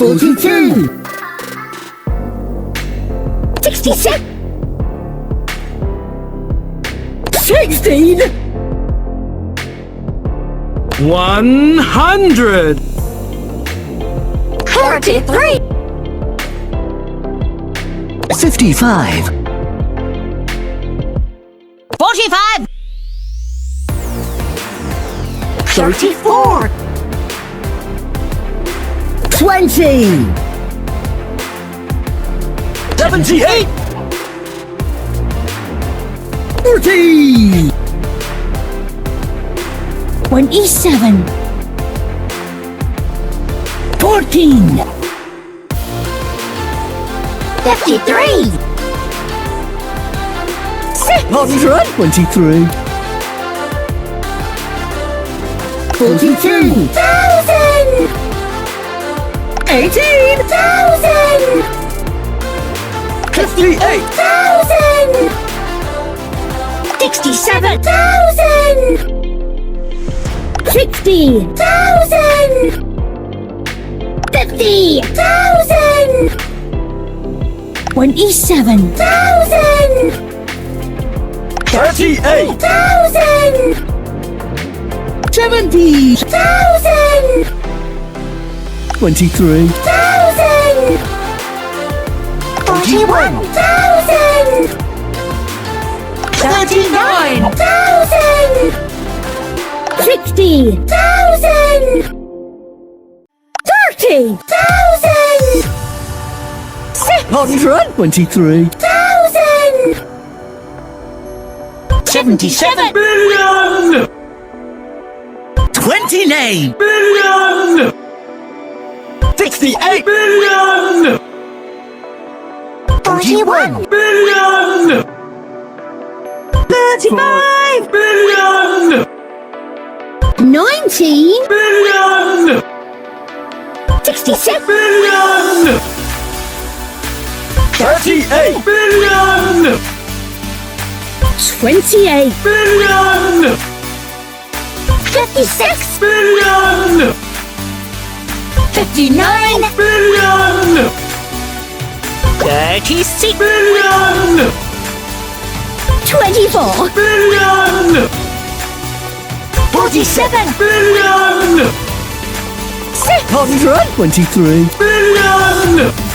42. 66. 16. 100. 33. 55. 45. 34. 20. 78. 40. 27. 14. 53. 123. 42. 18,000. 58. 67,000. 60,000. 50,000. 27,000. 38. 70,000. 23. 41,000. 39,000. 60,000. 30,000. 123. 77 Billion! 29. Billion! 68. Billion! 41 Billion! 35 Billion! 19 Billion! 66 Billion! 38. Billion! 28 Billion! 56 Billion! 59 Billion! 36 Billion! 24 Billion! 47 Billion! 6 123. Billion!